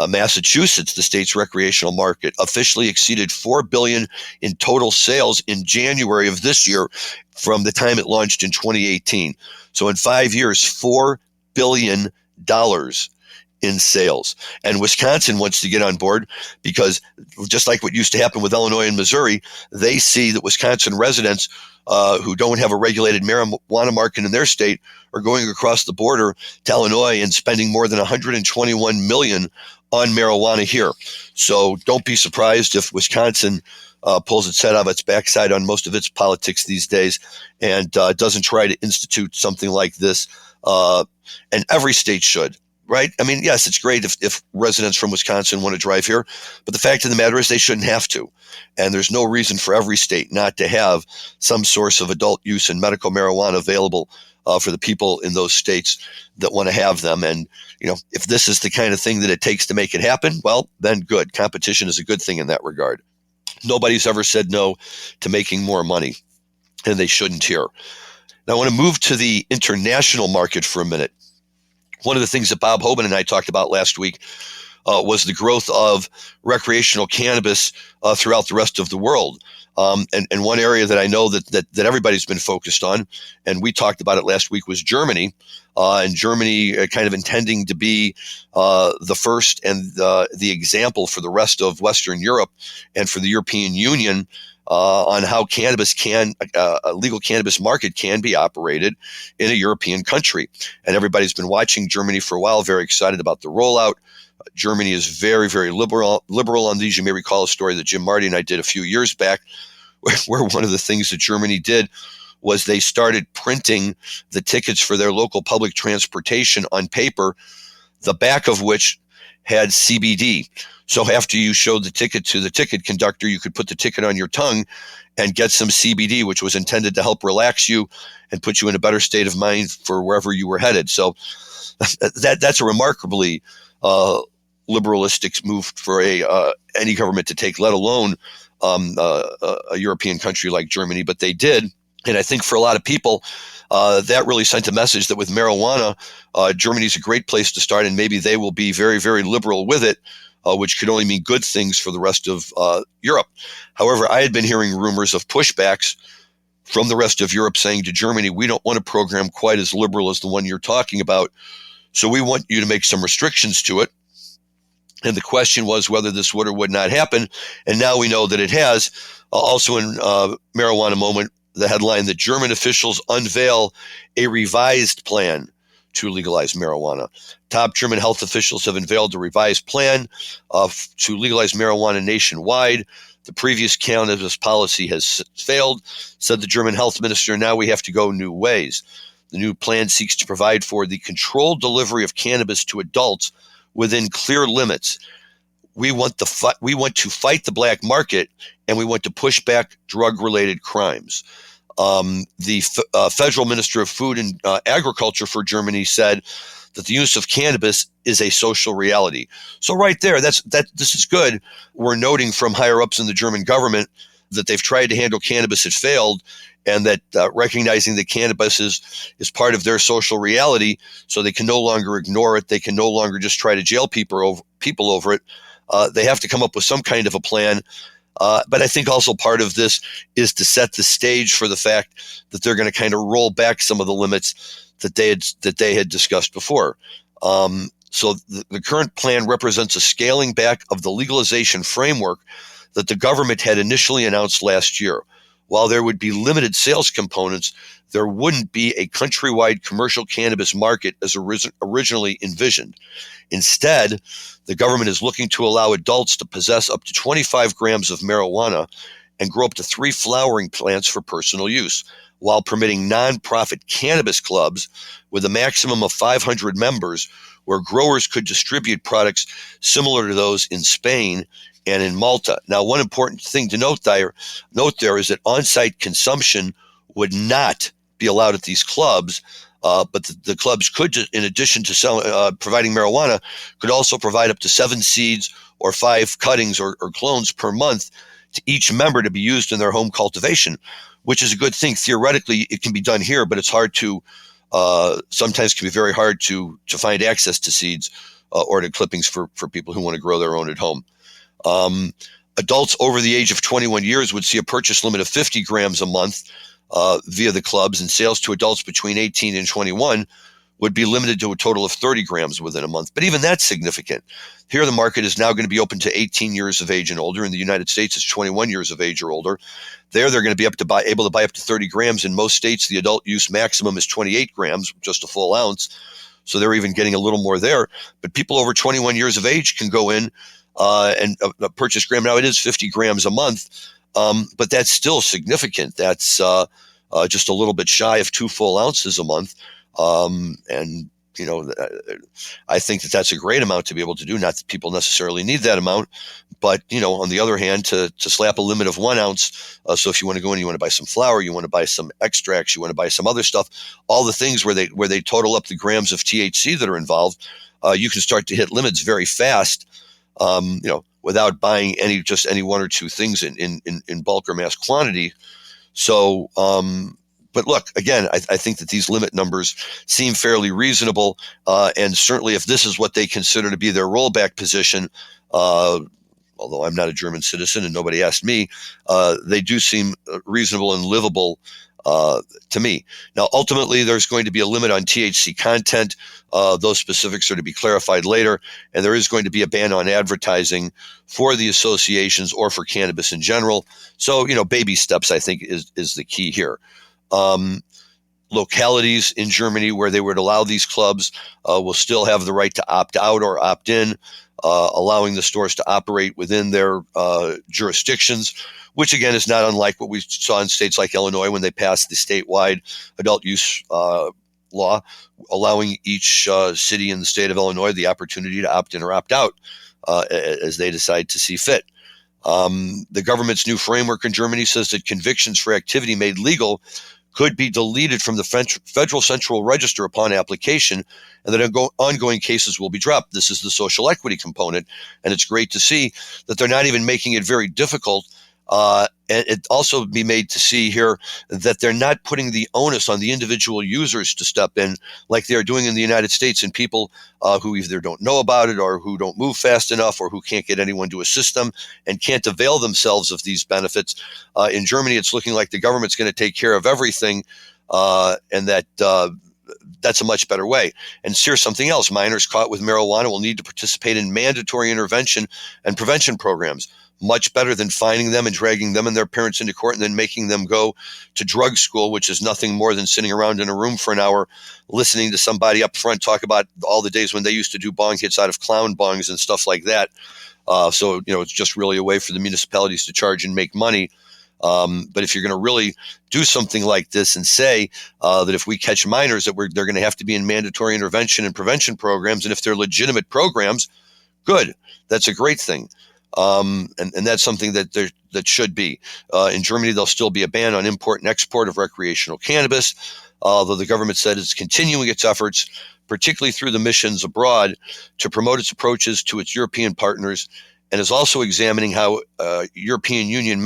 Massachusetts, the state's recreational market, officially exceeded $4 billion in total sales in January of this year from the time it launched in 2018. So in 5 years, $4 billion in sales. And Wisconsin wants to get on board because, just like what used to happen with Illinois and Missouri, they see that Wisconsin residents who don't have a regulated marijuana market in their state are going across the border to Illinois and spending more than $121 million on marijuana here. So don't be surprised if Wisconsin pulls its head out of its backside on most of its politics these days and doesn't try to institute something like this. And every state should. Right? I mean, yes, it's great if residents from Wisconsin want to drive here, but the fact of the matter is they shouldn't have to. And there's no reason for every state not to have some source of adult use and medical marijuana available for the people in those states that want to have them. And, if this is the kind of thing that it takes to make it happen, well, then good. Competition is a good thing in that regard. Nobody's ever said no to making more money, and they shouldn't here. Now, I want to move to the international market for a minute. One of the things that Bob Hoban and I talked about last week was the growth of recreational cannabis throughout the rest of the world. And one area that I know that everybody's been focused on, and we talked about it last week, was Germany. And Germany kind of intending to be the first and the example for the rest of Western Europe and for the European Union on how a legal cannabis market can be operated in a European country. And everybody's been watching Germany for a while, very excited about the rollout. Germany is very, very liberal on these. You may recall a story that Jim Marty and I did a few years back, where one of the things that Germany did was they started printing the tickets for their local public transportation on paper, the back of which had CBD. So after you showed the ticket to the ticket conductor, you could put the ticket on your tongue and get some CBD, which was intended to help relax you and put you in a better state of mind for wherever you were headed. So that's a remarkably liberalistic move for any government to take, let alone a European country like Germany. But they did. And I think for a lot of people, that really sent a message that with marijuana, Germany's a great place to start, and maybe they will be very, very liberal with it, which could only mean good things for the rest of Europe. However, I had been hearing rumors of pushbacks from the rest of Europe saying to Germany, we don't want a program quite as liberal as the one you're talking about, so we want you to make some restrictions to it. And the question was whether this would or would not happen, and now we know that it has. Also in Marijuana Moment, the headline that German officials unveil a revised plan to legalize marijuana. Top German health officials have unveiled a revised plan to legalize marijuana nationwide. The previous cannabis policy has failed, said the German health minister. Now we have to go new ways. The new plan seeks to provide for the controlled delivery of cannabis to adults within clear limits. We want to fight the black market, and we want to push back drug-related crimes. The federal minister of food and agriculture for Germany said that the use of cannabis is a social reality. So right there, this is good. We're noting from higher ups in the German government that they've tried to handle cannabis, it failed, and that recognizing that cannabis is part of their social reality, so they can no longer ignore it. They can no longer just try to jail people over it. They have to come up with some kind of a plan. But I think also part of this is to set the stage for the fact that they're going to kind of roll back some of the limits that they had discussed before. So the current plan represents a scaling back of the legalization framework that the government had initially announced last year. While there would be limited sales components, there wouldn't be a countrywide commercial cannabis market as originally envisioned. Instead, the government is looking to allow adults to possess up to 25 grams of marijuana and grow up to 3 flowering plants for personal use, while permitting nonprofit cannabis clubs with a maximum of 500 members, where growers could distribute products similar to those in Spain and in Malta. Now, one important thing to note there is that on-site consumption would not be allowed at these clubs, but the clubs could, in addition to providing marijuana, could also provide up to 7 seeds or 5 cuttings or clones per month to each member to be used in their home cultivation, which is a good thing. Theoretically, it can be done here, but it's hard to, sometimes can be very hard to find access to seeds or to clippings for people who want to grow their own at home. Adults over the age of 21 years would see a purchase limit of 50 grams a month via the clubs, and sales to adults between 18 and 21 would be limited to a total of 30 grams within a month. But even that's significant. Here, the market is now going to be open to 18 years of age and older. In the United States, it's 21 years of age or older. There, they're going to be able to buy up to 30 grams. In most states, the adult use maximum is 28 grams, just a full ounce. So they're even getting a little more there. But people over 21 years of age can go in and purchase gram. Now, it is 50 grams a month, but that's still significant. That's just a little bit shy of 2 full ounces a month. And I think that that's a great amount to be able to do. Not that people necessarily need that amount, but on the other hand, to slap a limit of 1 ounce. So if you want to go in, you want to buy some flour, you want to buy some extracts, you want to buy some other stuff, all the things where they total up the grams of THC that are involved, you can start to hit limits very fast. Without buying any one or two things in bulk or mass quantity. So, but look, again, I think that these limit numbers seem fairly reasonable. And certainly if this is what they consider to be their rollback position, although I'm not a German citizen and nobody asked me, they do seem reasonable and livable to me. Now, ultimately, there's going to be a limit on THC content. Those specifics are to be clarified later. And there is going to be a ban on advertising for the associations or for cannabis in general. So, baby steps, I think, is the key here. Localities in Germany where they would allow these clubs will still have the right to opt out or opt in, allowing the stores to operate within their jurisdictions, which again is not unlike what we saw in states like Illinois when they passed the statewide adult use law, allowing each city in the state of Illinois the opportunity to opt in or opt out as they decide to see fit. The government's new framework in Germany says that convictions for activity made legal could be deleted from the Federal Central Register upon application, and that ongoing cases will be dropped. This is the social equity component, and it's great to see that they're not even making it very difficult. And it also be made to see here that they're not putting the onus on the individual users to step in like they're doing in the United States, and people who either don't know about it or who don't move fast enough or who can't get anyone to assist them and can't avail themselves of these benefits. In Germany, it's looking like the government's going to take care of everything, and that that's a much better way. And here's something else. Minors caught with marijuana will need to participate in mandatory intervention and prevention programs. Much better than finding them and dragging them and their parents into court and then making them go to drug school, which is nothing more than sitting around in a room for an hour listening to somebody up front talk about all the days when they used to do bong hits out of clown bongs and stuff like that. So it's just really a way for the municipalities to charge and make money. But if you're going to really do something like this and say that if we catch minors, that they're going to have to be in mandatory intervention and prevention programs, and if they're legitimate programs, good. That's a great thing. And that's something that should be. In Germany, there'll still be a ban on import and export of recreational cannabis, although the government said it's continuing its efforts, particularly through the missions abroad, to promote its approaches to its European partners, and is also examining how European Union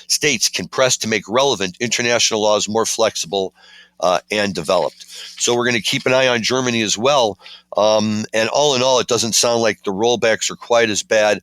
states can press to make relevant international laws more flexible and developed. So we're going to keep an eye on Germany as well. And all in all, it doesn't sound like the rollbacks are quite as bad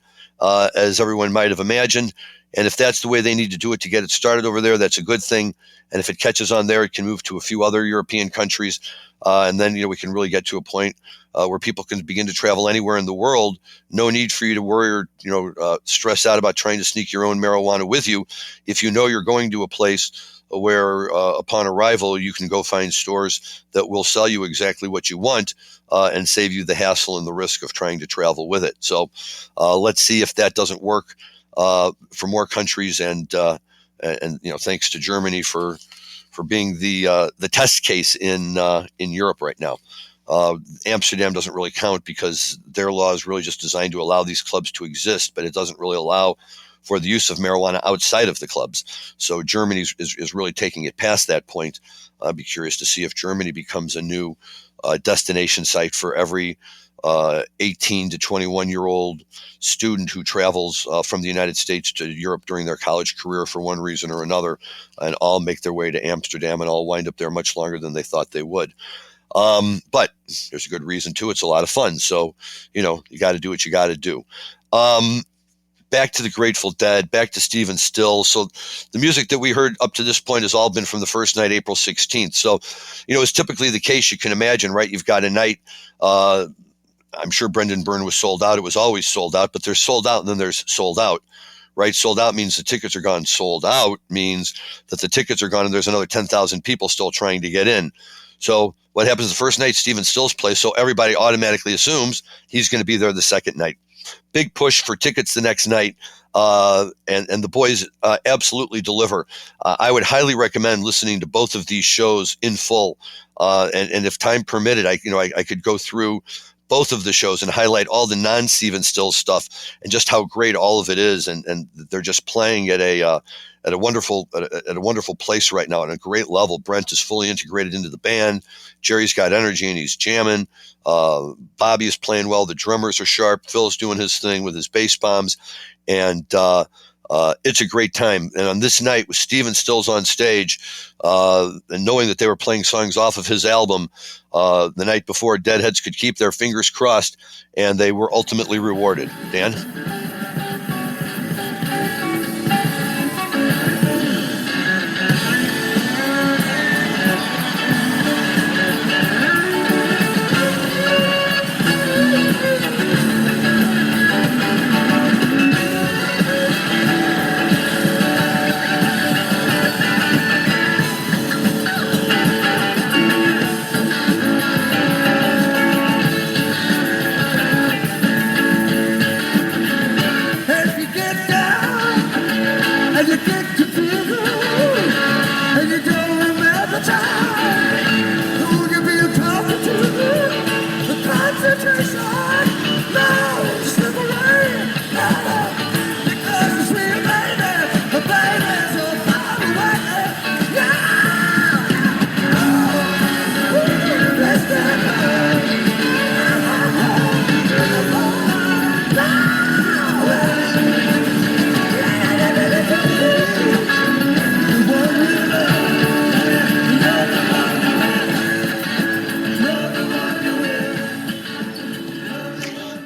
as everyone might have imagined. And if that's the way they need to do it to get it started over there, that's a good thing. And if it catches on there, it can move to a few other European countries. And then, we can really get to a point where people can begin to travel anywhere in the world. No need for you to worry or, stress out about trying to sneak your own marijuana with you. If you're going to a place where upon arrival, you can go find stores that will sell you exactly what you want and save you the hassle and the risk of trying to travel with it. So let's see if that doesn't work for more countries. And thanks to Germany for being the test case in Europe right now. Amsterdam doesn't really count because their law is really just designed to allow these clubs to exist, but it doesn't really allow for the use of marijuana outside of the clubs. So Germany is really taking it past that point. I'd be curious to see if Germany becomes a new destination site for every 18 to 21-year-old student who travels from the United States to Europe during their college career for one reason or another, and all make their way to Amsterdam and all wind up there much longer than they thought they would. But there's a good reason too. It's a lot of fun. So, you got to do what you got to do. Back to the Grateful Dead, back to Stephen Stills. So the music that we heard up to this point has all been from the first night, April 16th. So, it's typically the case, you can imagine, right? You've got a night, I'm sure Brendan Byrne was sold out. It was always sold out, but there's sold out and then there's sold out, right? Sold out means the tickets are gone. Sold out means that the tickets are gone and there's another 10,000 people still trying to get in. So what happens the first night, Stephen Stills plays, so everybody automatically assumes he's going to be there the second night. Big push for tickets the next night, and the boys absolutely deliver. I would highly recommend listening to both of these shows in full, and if time permitted, I could go through both of the shows and highlight all the non-Stephen Stills stuff and just how great all of it is, and they're just playing at a wonderful place right now at a great level. Brent is fully integrated into the band. Jerry's got energy and he's jamming. Bobby is playing well. The drummers are sharp. Phil's doing his thing with his bass bombs, and it's a great time. And on this night with Stephen Stills on stage, and knowing that they were playing songs off of his album the night before, Deadheads could keep their fingers crossed, and they were ultimately rewarded. Dan?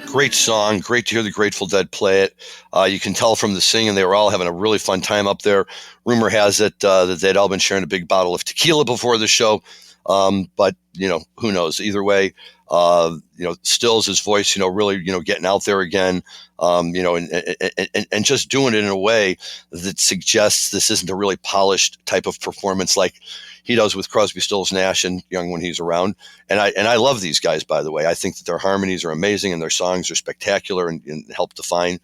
Great song. Great to hear the Grateful Dead play it. You can tell from the singing they were all having a really fun time up there. Rumor has it that they'd all been sharing a big bottle of tequila before the show. But, who knows? Either way, Stills' his voice, really, getting out there again, and just doing it in a way that suggests this isn't a really polished type of performance like he does with Crosby, Stills, Nash, and Young when he's around. And I love these guys, by the way. I think that their harmonies are amazing and their songs are spectacular and help define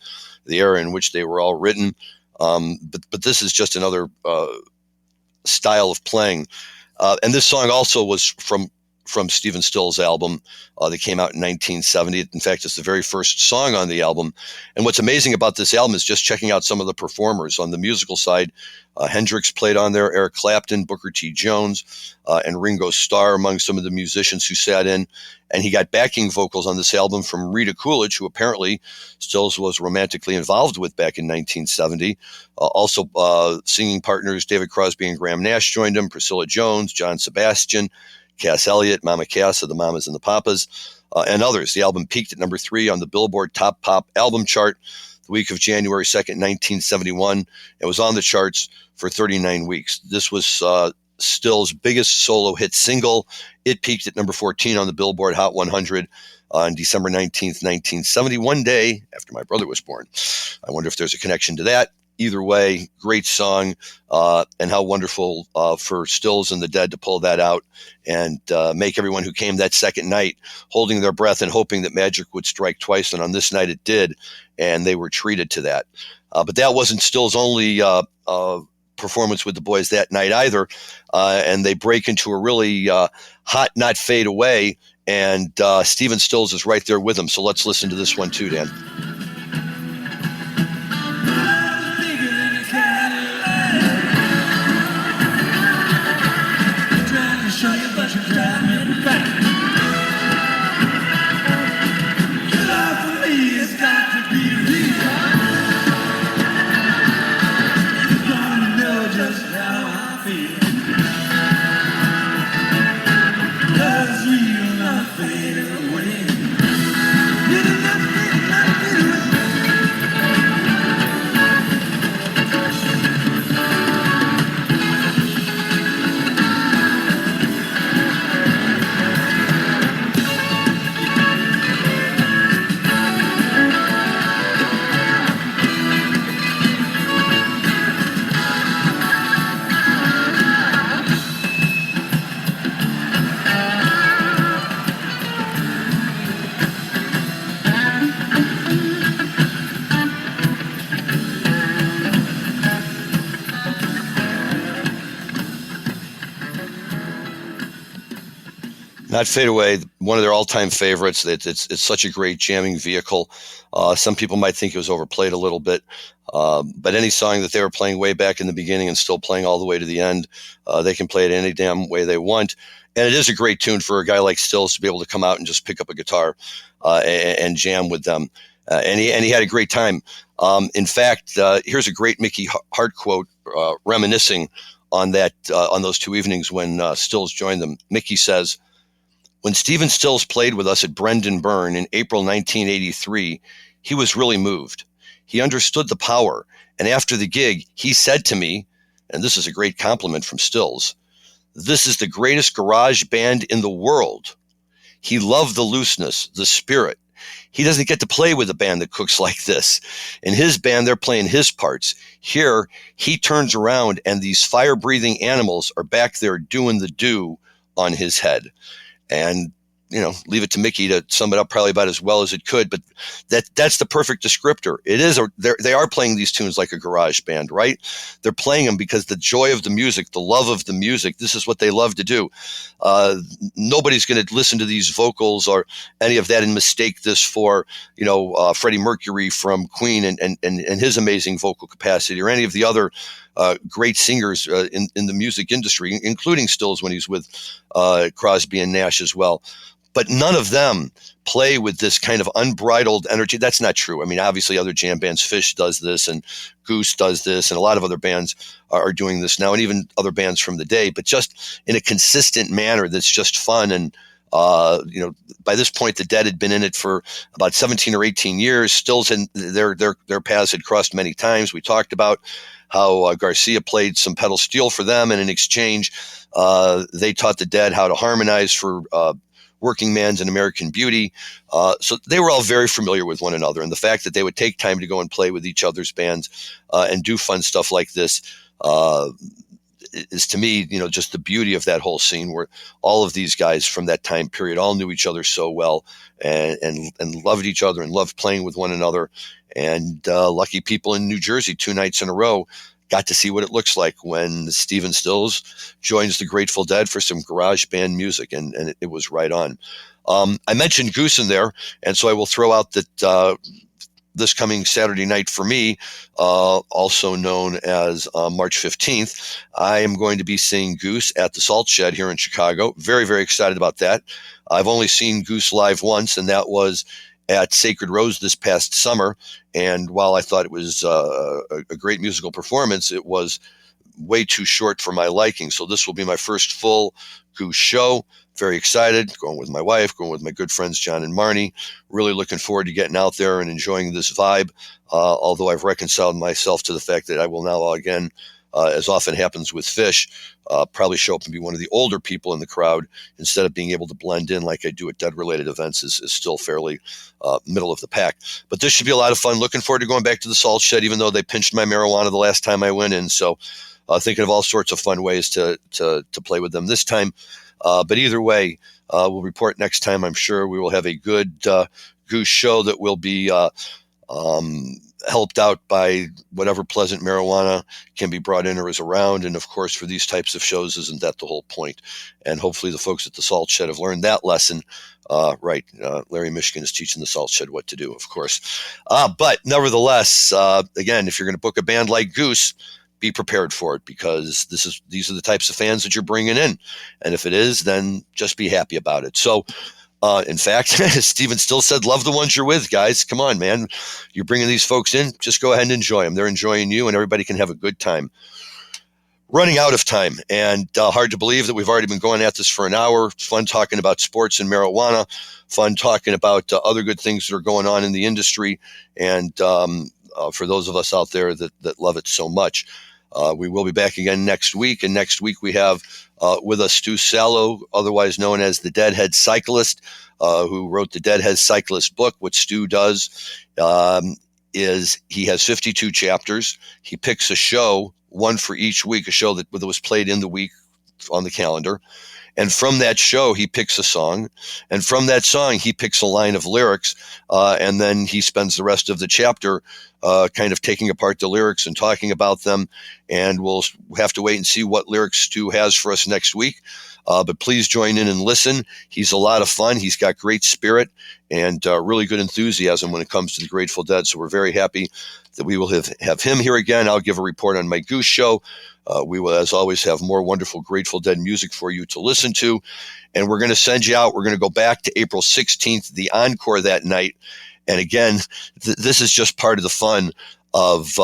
the era in which they were all written. But this is just another style of playing. And this song also was from Stephen Stills' album that came out in 1970. In fact, it's the very first song on the album. And what's amazing about this album is just checking out some of the performers. On the musical side, Hendrix played on there, Eric Clapton, Booker T. Jones, and Ringo Starr among some of the musicians who sat in. And he got backing vocals on this album from Rita Coolidge, who apparently Stills was romantically involved with back in 1970. Also, singing partners David Crosby and Graham Nash joined him, Priscilla Jones, John Sebastian, Cass Elliot, Mama Cass of the Mamas and the Papas, and others. The album peaked at number 3 on the Billboard Top Pop Album Chart the week of January 2nd, 1971. It was on the charts for 39 weeks. This was Stills' biggest solo hit single. It peaked at number 14 on the Billboard Hot 100 on December 19th, 1970, one day after my brother was born. I wonder if there's a connection to that. Either way, great song, and how wonderful for Stills and the Dead to pull that out and make everyone who came that second night holding their breath and hoping that magic would strike twice. And on this night it did, and they were treated to that. But that wasn't Stills' only performance with the boys that night either, and they break into a really hot Not Fade Away, and Stephen Stills is right there with them. So let's listen to this one too, Dan. Fade away. Not Fade Away, one of their all-time favorites. It's such a great jamming vehicle. Some people might think it was overplayed a little bit, but any song that they were playing way back in the beginning and still playing all the way to the end, they can play it any damn way they want. And it is a great tune for a guy like Stills to be able to come out and just pick up a guitar and jam with them. And he had a great time. In fact, here's a great Mickey Hart quote reminiscing on those two evenings when Stills joined them. Mickey says, "When Stephen Stills played with us at Brendan Byrne in April 1983, he was really moved. He understood the power, and after the gig, he said to me," and this is a great compliment from Stills, "This is the greatest garage band in the world." He loved the looseness, the spirit. He doesn't get to play with a band that cooks like this. In his band, they're playing his parts. Here, he turns around, and these fire-breathing animals are back there doing the do on his head. And, leave it to Mickey to sum it up probably about as well as it could. But that's the perfect descriptor. They are playing these tunes like a garage band, right? They're playing them because the joy of the music, the love of the music, this is what they love to do. Nobody's going to listen to these vocals or any of that and mistake this for, Freddie Mercury from Queen and his amazing vocal capacity, or any of the other great singers in the music industry, including Stills when he's with Crosby and Nash as well. But none of them play with this kind of unbridled energy. That's not true. I mean, obviously other jam bands, Fish does this and Goose does this, and a lot of other bands are doing this now, and even other bands from the day, but just in a consistent manner that's just fun. And by this point, the Dead had been in it for about 17 or 18 years. Stills and their paths had crossed many times. We talked about how Garcia played some pedal steel for them, and in exchange, they taught the Dead how to harmonize for Working Man's and American Beauty. So they were all very familiar with one another, and the fact that they would take time to go and play with each other's bands and do fun stuff like this is, to me, just the beauty of that whole scene, where all of these guys from that time period all knew each other so well and loved each other and loved playing with one another. And lucky people in New Jersey 2 nights in a row got to see what it looks like when Stephen Stills joins the Grateful Dead for some garage band music, and it was right on. I mentioned Goose in there, and so I will throw out that this coming Saturday night for me, also known as March 15th, I am going to be seeing Goose at the Salt Shed here in Chicago. Very, very excited about that. I've only seen Goose live once, and that was at Sacred Rose this past summer. And while I thought it was a great musical performance, it was way too short for my liking. So this will be my first full Goose show. Very excited, going with my wife, going with my good friends John and Marnie. Really looking forward to getting out there and enjoying this vibe, although I've reconciled myself to the fact that I will now again, as often happens with Fish, probably show up and be one of the older people in the crowd instead of being able to blend in like I do at Dead-related events. Is still fairly middle of the pack. But this should be a lot of fun. Looking forward to going back to the Salt Shed, even though they pinched my marijuana the last time I went in. So thinking of all sorts of fun ways to play with them this time. But either way, we'll report next time. I'm sure we will have a good Goose show that will be helped out by whatever pleasant marijuana can be brought in or is around. And of course, for these types of shows, isn't that the whole point? And hopefully the folks at the Salt Shed have learned that lesson. Right. Larry Mishkin is teaching the Salt Shed what to do, of course. But nevertheless, again, if you're going to book a band like Goose, be prepared for it, because these are the types of fans that you're bringing in. And if it is, then just be happy about it. So, in fact, Stephen Stills said, love the ones you're with, guys. Come on, man. You're bringing these folks in. Just go ahead and enjoy them. They're enjoying you, and everybody can have a good time. Running out of time, and hard to believe that we've already been going at this for an hour. It's fun talking about sports and marijuana, fun talking about other good things that are going on in the industry, and for those of us out there that love it so much. We will be back again next week, and next week we have with us Stu Sallow, otherwise known as the Deadhead Cyclist, who wrote the Deadhead Cyclist book. What Stu does is he has 52 chapters. He picks a show, one for each week, a show that was played in the week on the calendar. And from that show, he picks a song. And from that song, he picks a line of lyrics. And then he spends the rest of the chapter kind of taking apart the lyrics and talking about them. And we'll have to wait and see what lyrics Stu has for us next week. But please join in and listen. He's a lot of fun. He's got great spirit and really good enthusiasm when it comes to the Grateful Dead. So we're very happy that we will have him here again. I'll give a report on my Goose Show. We will, as always, have more wonderful Grateful Dead music for you to listen to. And we're going to send you out. We're going to go back to April 16th, the encore that night. And again, this is just part of the fun of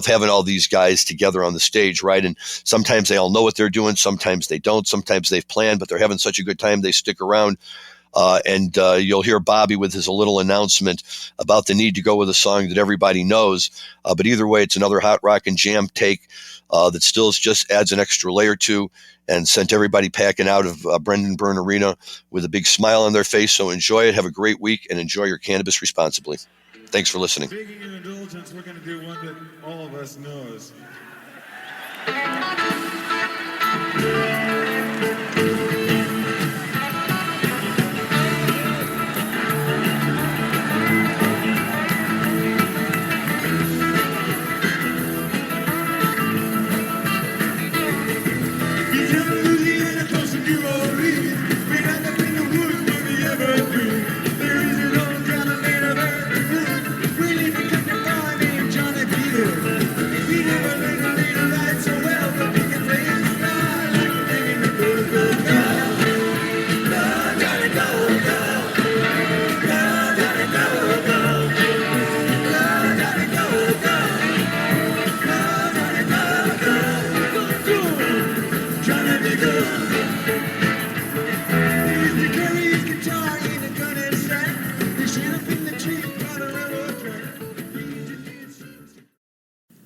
having all these guys together on the stage, right? And sometimes they all know what they're doing. Sometimes they don't. Sometimes they've planned, but they're having such a good time they stick around. And you'll hear Bobby with his little announcement about the need to go with a song that everybody knows. But either way, it's another hot rock and jam take that still just adds an extra layer to and sent everybody packing out of Brendan Byrne Arena with a big smile on their face. So enjoy it. Have a great week and enjoy your cannabis responsibly. Thanks for listening. Speaking of indulgence, we're going to do one that all of us knows.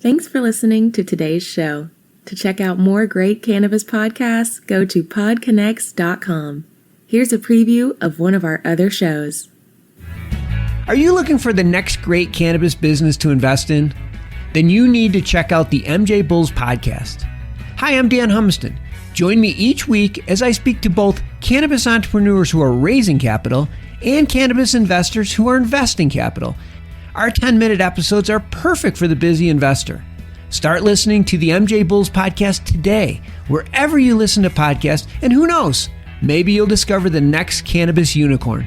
Thanks for listening to today's show. To check out more great cannabis podcasts, go to PodConx.com. Here's a preview of one of our other shows. Are you looking for the next great cannabis business to invest in? Then you need to check out the MJ Bulls podcast. Hi, I'm Dan Humiston. Join me each week as I speak to both cannabis entrepreneurs who are raising capital and cannabis investors who are investing capital. Our 10-minute episodes are perfect for the busy investor. Start listening to the MJ Bulls podcast today, wherever you listen to podcasts, and who knows, maybe you'll discover the next cannabis unicorn.